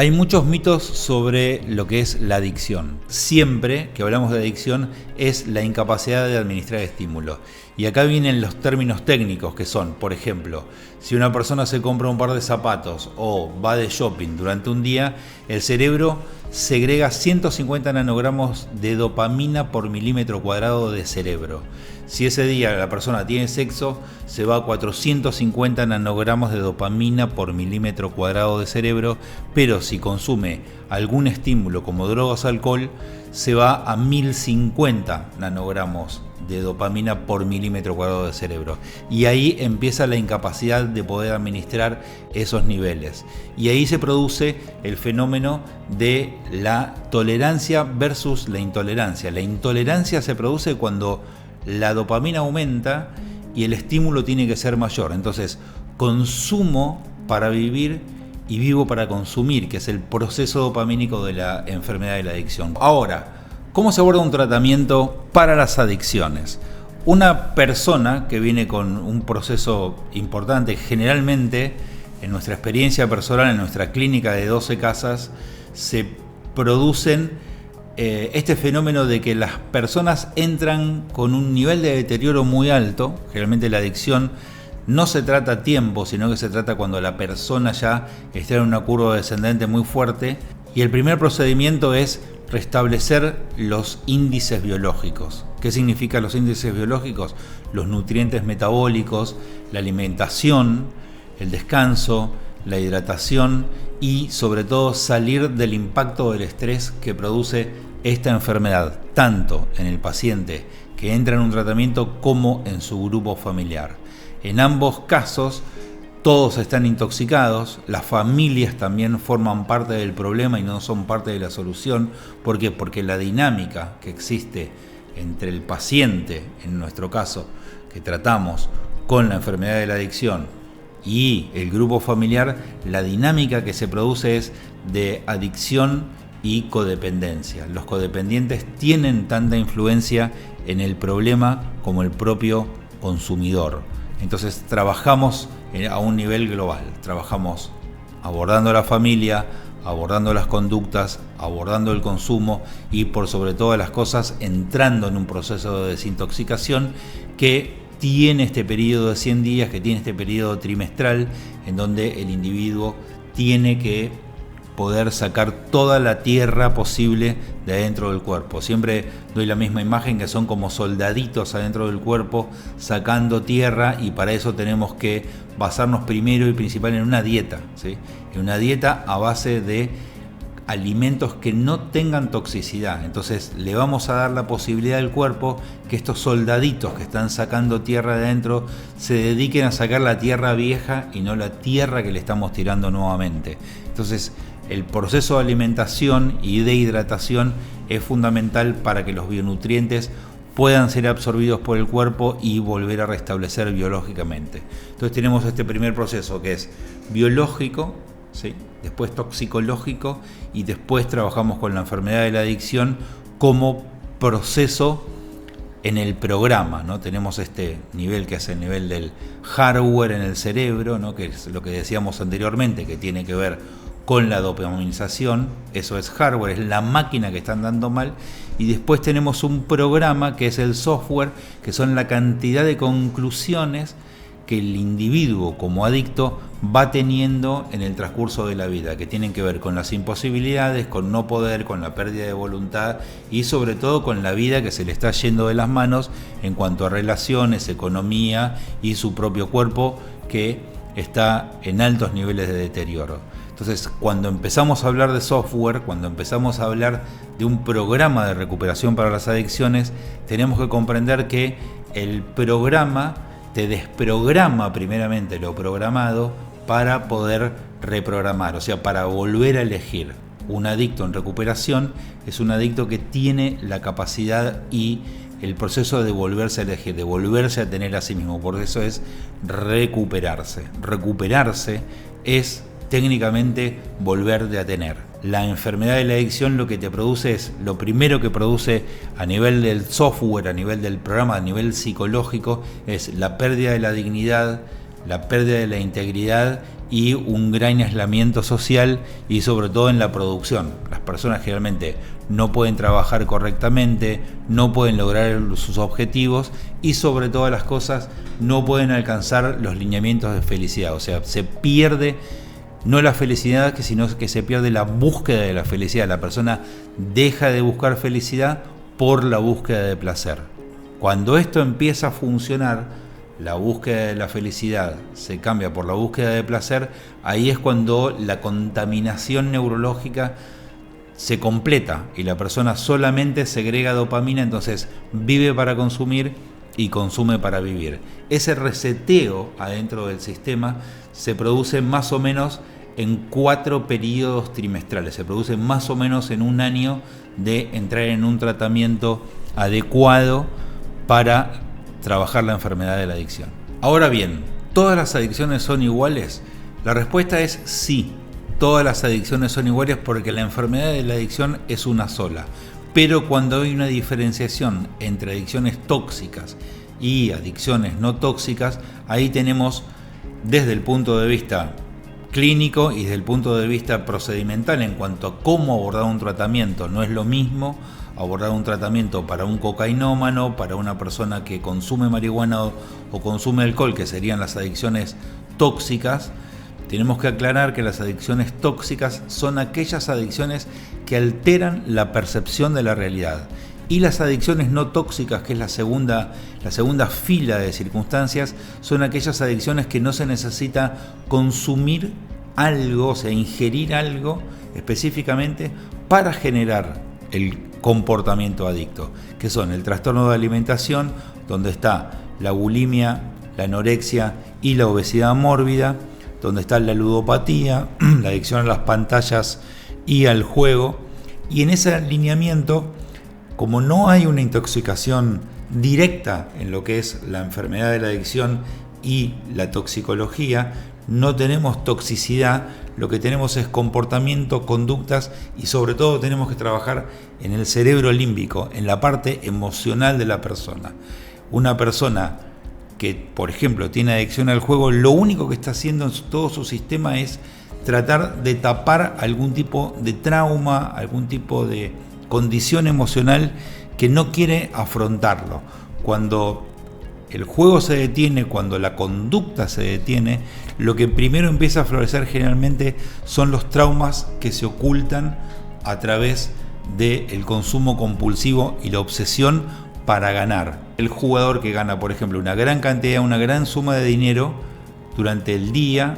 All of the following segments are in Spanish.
Hay muchos mitos sobre lo que es la adicción. Siempre que hablamos de adicción es la incapacidad de administrar estímulos. Y acá vienen los términos técnicos que son, por ejemplo, si una persona se compra un par de zapatos o va de shopping durante un día, el cerebro segrega 150 nanogramos de dopamina por milímetro cuadrado de cerebro. Si ese día la persona tiene sexo, se va a 450 nanogramos de dopamina por milímetro cuadrado de cerebro, pero si consume algún estímulo como drogas o alcohol, se va a 1050 nanogramos de dopamina por milímetro cuadrado de cerebro. Y ahí empieza la incapacidad de poder administrar esos niveles. Y ahí se produce el fenómeno de la tolerancia versus la intolerancia. La intolerancia se produce cuando la dopamina aumenta y el estímulo tiene que ser mayor. Entonces, consumo para vivir y vivo para consumir, que es el proceso dopamínico de la enfermedad de la adicción. Ahora, ¿cómo se aborda un tratamiento para las adicciones? Una persona que viene con un proceso importante, generalmente en nuestra experiencia personal, en nuestra clínica de 12 casas, se producen este fenómeno de que las personas entran con un nivel de deterioro muy alto. Generalmente la adicción no se trata a tiempo, sino que se trata cuando la persona ya está en una curva descendente muy fuerte. Y el primer procedimiento es restablecer los índices biológicos. ¿Qué significan los índices biológicos? Los nutrientes metabólicos, la alimentación, el descanso, la hidratación y sobre todo salir del impacto del estrés que produce esta enfermedad, tanto en el paciente que entra en un tratamiento como en su grupo familiar. En ambos casos, todos están intoxicados, las familias también forman parte del problema y no son parte de la solución. ¿Por qué? Porque la dinámica que existe entre el paciente, en nuestro caso, que tratamos con la enfermedad de la adicción, y el grupo familiar, la dinámica que se produce es de adicción y codependencia. Los codependientes tienen tanta influencia en el problema como el propio consumidor. Entonces trabajamos a un nivel global, trabajamos abordando la familia, abordando las conductas, abordando el consumo y por sobre todas las cosas entrando en un proceso de desintoxicación que tiene este periodo de 100 días, que tiene este periodo trimestral en donde el individuo tiene que poder sacar toda la tierra posible de adentro del cuerpo. Siempre doy la misma imagen, que son como soldaditos adentro del cuerpo sacando tierra, y para eso tenemos que basarnos primero y principal en una dieta, ¿sí? En una dieta a base de alimentos que no tengan toxicidad. Entonces le vamos a dar la posibilidad al cuerpo que estos soldaditos que están sacando tierra de adentro se dediquen a sacar la tierra vieja y no la tierra que le estamos tirando nuevamente. Entonces el proceso de alimentación y de hidratación es fundamental para que los bionutrientes puedan ser absorbidos por el cuerpo y volver a restablecer biológicamente. Entonces tenemos este primer proceso que es biológico, ¿sí? Después toxicológico y después trabajamos con la enfermedad de la adicción como proceso en el programa, ¿no? Tenemos este nivel que es el nivel del hardware en el cerebro, ¿no? Que es lo que decíamos anteriormente, que tiene que ver con la dopaminización. Eso es hardware, es la máquina que está andando mal. Y después tenemos un programa que es el software, que son la cantidad de conclusiones que el individuo como adicto va teniendo en el transcurso de la vida, que tienen que ver con las imposibilidades, con no poder, con la pérdida de voluntad y sobre todo con la vida que se le está yendo de las manos en cuanto a relaciones, economía y su propio cuerpo, que está en altos niveles de deterioro. Entonces, cuando empezamos a hablar de software, cuando empezamos a hablar de un programa de recuperación para las adicciones, tenemos que comprender que el programa te desprograma primeramente lo programado para poder reprogramar, o sea, para volver a elegir. Un adicto en recuperación es un adicto que tiene la capacidad y el proceso de volverse a elegir, de volverse a tener a sí mismo. Por eso es recuperarse. Recuperarse es técnicamente volver a tener. La enfermedad de la adicción lo que te produce es, lo primero que produce a nivel del software, a nivel del programa, a nivel psicológico, es la pérdida de la dignidad, la pérdida de la integridad y un gran aislamiento social y sobre todo en la producción. Las personas generalmente no pueden trabajar correctamente, no pueden lograr sus objetivos y sobre todas las cosas no pueden alcanzar los lineamientos de felicidad. O sea, se pierde no la felicidad, sino que se pierde la búsqueda de la felicidad. La persona deja de buscar felicidad por la búsqueda de placer. Cuando esto empieza a funcionar, la búsqueda de la felicidad se cambia por la búsqueda de placer, ahí es cuando la contaminación neurológica se completa y la persona solamente segrega dopamina, entonces vive para consumir y consume para vivir. Ese reseteo adentro del sistema se produce más o menos en 4 periodos trimestrales, se produce más o menos en un año de entrar en un tratamiento adecuado para trabajar la enfermedad de la adicción. Ahora bien, ¿todas las adicciones son iguales? La respuesta es sí, todas las adicciones son iguales porque la enfermedad de la adicción es una sola. Pero cuando hay una diferenciación entre adicciones tóxicas y adicciones no tóxicas, ahí tenemos desde el punto de vista clínico y desde el punto de vista procedimental en cuanto a cómo abordar un tratamiento. No es lo mismo abordar un tratamiento para un cocainómano, para una persona que consume marihuana o consume alcohol, que serían las adicciones tóxicas. Tenemos que aclarar que las adicciones tóxicas son aquellas adicciones que alteran la percepción de la realidad. Y las adicciones no tóxicas, que es la segunda fila de circunstancias, son aquellas adicciones que no se necesita consumir algo, o sea, ingerir algo específicamente para generar el comportamiento adicto, que son el trastorno de alimentación, donde está la bulimia, la anorexia y la obesidad mórbida, donde está la ludopatía, la adicción a las pantallas y al juego. Y en ese alineamiento, como no hay una intoxicación directa en lo que es la enfermedad de la adicción y la toxicología, no tenemos toxicidad, lo que tenemos es comportamiento, conductas y sobre todo tenemos que trabajar en el cerebro límbico, en la parte emocional de la persona. Una persona que, por ejemplo, tiene adicción al juego, lo único que está haciendo en todo su sistema es tratar de tapar algún tipo de trauma, algún tipo de condición emocional que no quiere afrontarlo. Cuando el juego se detiene, cuando la conducta se detiene, lo que primero empieza a florecer generalmente son los traumas que se ocultan a través del consumo compulsivo y la obsesión para ganar. El jugador que gana, por ejemplo, una gran cantidad, una gran suma de dinero durante el día,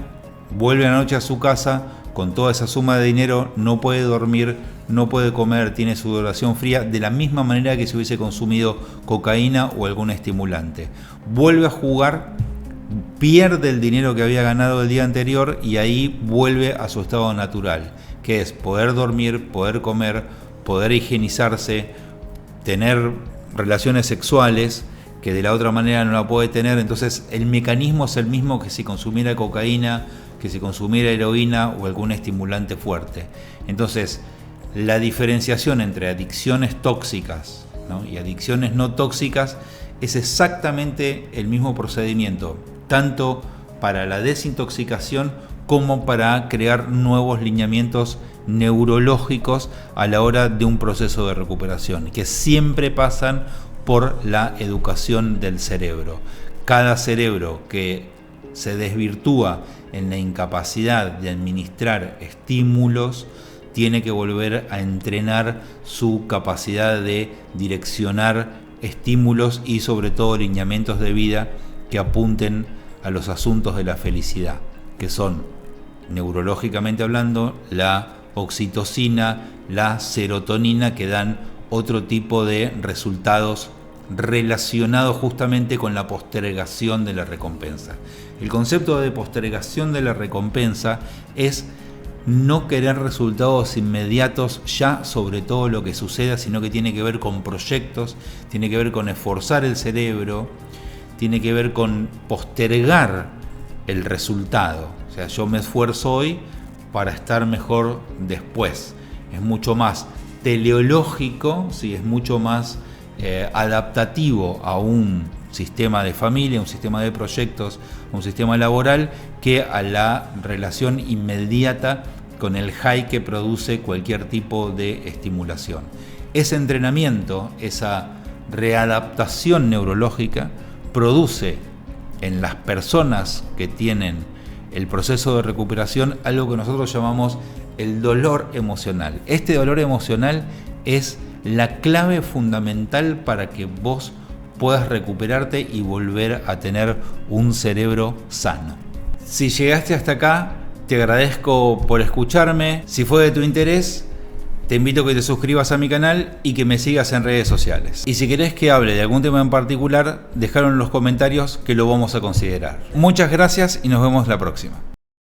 vuelve a la noche a su casa con toda esa suma de dinero, no puede dormir, no puede comer, tiene sudoración fría, de la misma manera que si hubiese consumido cocaína o algún estimulante. Vuelve a jugar, pierde el dinero que había ganado el día anterior y ahí vuelve a su estado natural, que es poder dormir, poder comer, poder higienizarse, tener relaciones sexuales que de la otra manera no la puede tener. Entonces el mecanismo es el mismo que si consumiera cocaína, que si consumiera heroína o algún estimulante fuerte. Entonces la diferenciación entre adicciones tóxicas, ¿no?, y adicciones no tóxicas es exactamente el mismo procedimiento, tanto para la desintoxicación como para crear nuevos lineamientos neurológicos a la hora de un proceso de recuperación, que siempre pasan por la educación del cerebro. Cada cerebro que se desvirtúa en la incapacidad de administrar estímulos tiene que volver a entrenar su capacidad de direccionar estímulos y sobre todo lineamientos de vida que apunten a los asuntos de la felicidad, que son, neurológicamente hablando, la oxitocina, la serotonina, que dan otro tipo de resultados relacionados justamente con la postergación de la recompensa. El concepto de postergación de la recompensa es no querer resultados inmediatos ya sobre todo lo que suceda, sino que tiene que ver con proyectos, tiene que ver con esforzar el cerebro, tiene que ver con postergar el resultado. O sea, yo me esfuerzo hoy para estar mejor después. Es mucho más teleológico, ¿sí? Es mucho más adaptativo a un sistema de familia, un sistema de proyectos, un sistema laboral, que a la relación inmediata con el high que produce cualquier tipo de estimulación. Ese entrenamiento, esa readaptación neurológica, produce en las personas que tienen el proceso de recuperación algo que nosotros llamamos el dolor emocional. Este dolor emocional es la clave fundamental para que vos puedas recuperarte y volver a tener un cerebro sano. Si llegaste hasta acá, te agradezco por escucharme. Si fue de tu interés, te invito a que te suscribas a mi canal y que me sigas en redes sociales. Y si querés que hable de algún tema en particular, dejalo en los comentarios que lo vamos a considerar. Muchas gracias y nos vemos la próxima.